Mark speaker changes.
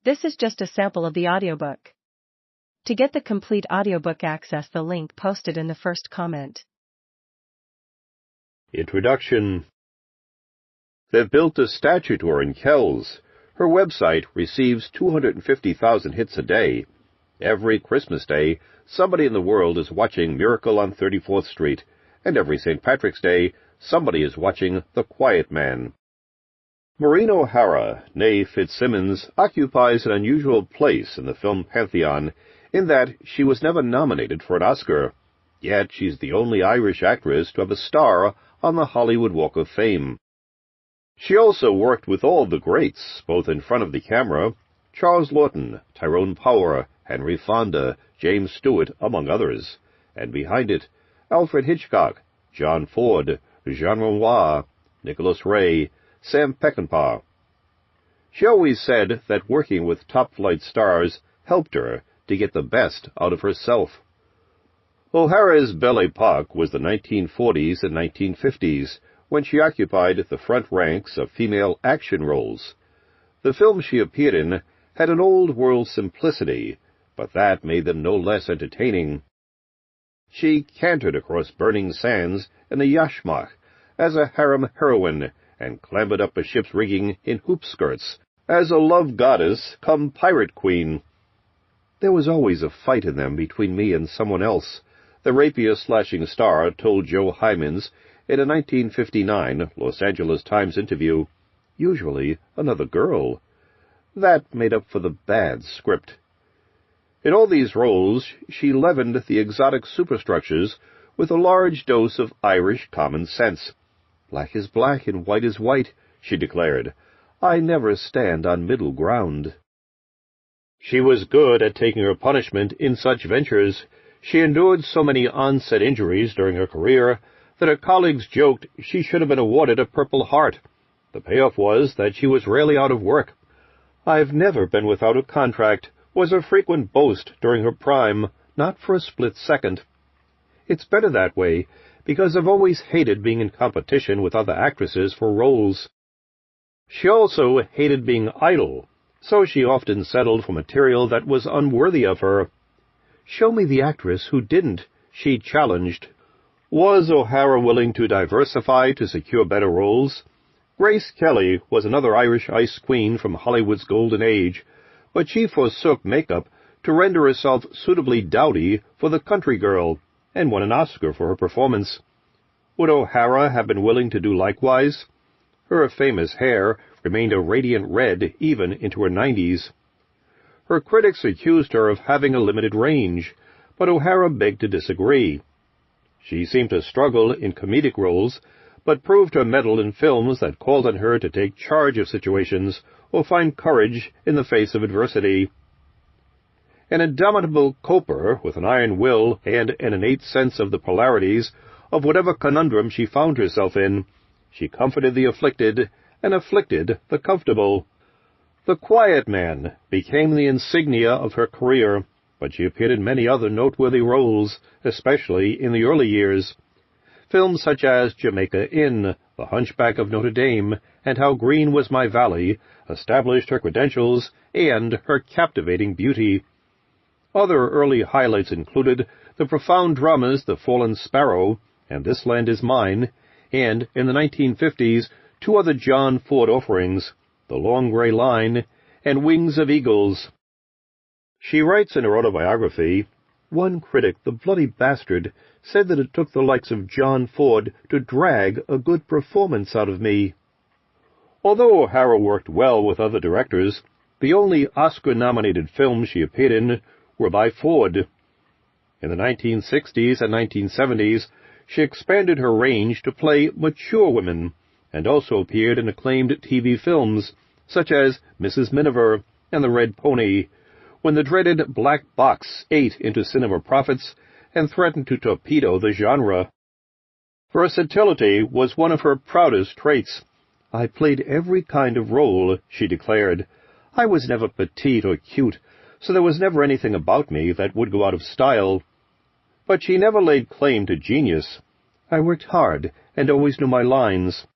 Speaker 1: This is just a sample of the audiobook. To get the complete audiobook, access the link posted in the first comment.
Speaker 2: Introduction. They've built a statue to her in Kells. Her website receives 250,000 hits a day. Every Christmas Day, somebody in the world is watching Miracle on 34th Street, and every St. Patrick's Day, somebody is watching The Quiet Man. Maureen O'Hara, née Fitzsimmons, occupies an unusual place in the film pantheon in that she was never nominated for an Oscar. Yet she's the only Irish actress to have a star on the Hollywood Walk of Fame. She also worked with all the greats, both in front of the camera, Charles Laughton, Tyrone Power, Henry Fonda, James Stewart, among others, and behind it, Alfred Hitchcock, John Ford, Jean Renoir, Nicholas Ray, Sam Peckinpah. She always said that working with top-flight stars helped her to get the best out of herself. O'Hara's Belle Époque was the 1940s and 1950s, when she occupied the front ranks of female action roles. The films she appeared in had an old-world simplicity, but that made them no less entertaining. She cantered across burning sands in the yashmak as a harem heroine, and clambered up a ship's rigging in hoop-skirts as a love goddess come pirate queen. There was always a fight in them between me and someone else, the rapier-slashing star told Joe Hyman's in a 1959 Los Angeles Times interview. Usually another girl. That made up for the bad script. In all these roles, she leavened the exotic superstructures with a large dose of Irish common sense. Black is black and white is white, she declared. I never stand on middle ground. She was good at taking her punishment in such ventures. She endured so many onset injuries during her career that her colleagues joked she should have been awarded a Purple Heart. The payoff was that she was rarely out of work. I've never been without a contract, was a frequent boast during her prime, not for a split second. It's better that way, because I've always hated being in competition with other actresses for roles. She also hated being idle, so she often settled for material that was unworthy of her. Show me the actress who didn't, she challenged. Was O'Hara willing to diversify to secure better roles? Grace Kelly was another Irish ice queen from Hollywood's golden age, but she forsook makeup to render herself suitably dowdy for The Country Girl, and won an Oscar for her performance. Would O'Hara have been willing to do likewise? Her famous hair remained a radiant red even into her 90s. Her critics accused her of having a limited range, but O'Hara begged to disagree. She seemed to struggle in comedic roles, but proved her mettle in films that called on her to take charge of situations or find courage in the face of adversity. An indomitable coper with an iron will and an innate sense of the polarities of whatever conundrum she found herself in, she comforted the afflicted and afflicted the comfortable. The Quiet Man became the insignia of her career, but she appeared in many other noteworthy roles, especially in the early years. Films such as Jamaica Inn, The Hunchback of Notre Dame, and How Green Was My Valley established her credentials and her captivating beauty. Other early highlights included the profound dramas The Fallen Sparrow and This Land Is Mine, and, in the 1950s, two other John Ford offerings, The Long Grey Line and Wings of Eagles. She writes in her autobiography, "One critic, the bloody bastard, said that it took the likes of John Ford to drag a good performance out of me." Although O'Hara worked well with other directors, the only Oscar-nominated films she appeared in were by Ford. In the 1960s and 1970s, she expanded her range to play mature women, and also appeared in acclaimed TV films, such as Mrs. Miniver and The Red Pony, when the dreaded black box ate into cinema profits and threatened to torpedo the genre. Versatility was one of her proudest traits. "I played every kind of role," she declared. "I was never petite or cute, so there was never anything about me that would go out of style." But she never laid claim to genius. "I worked hard and always knew my lines.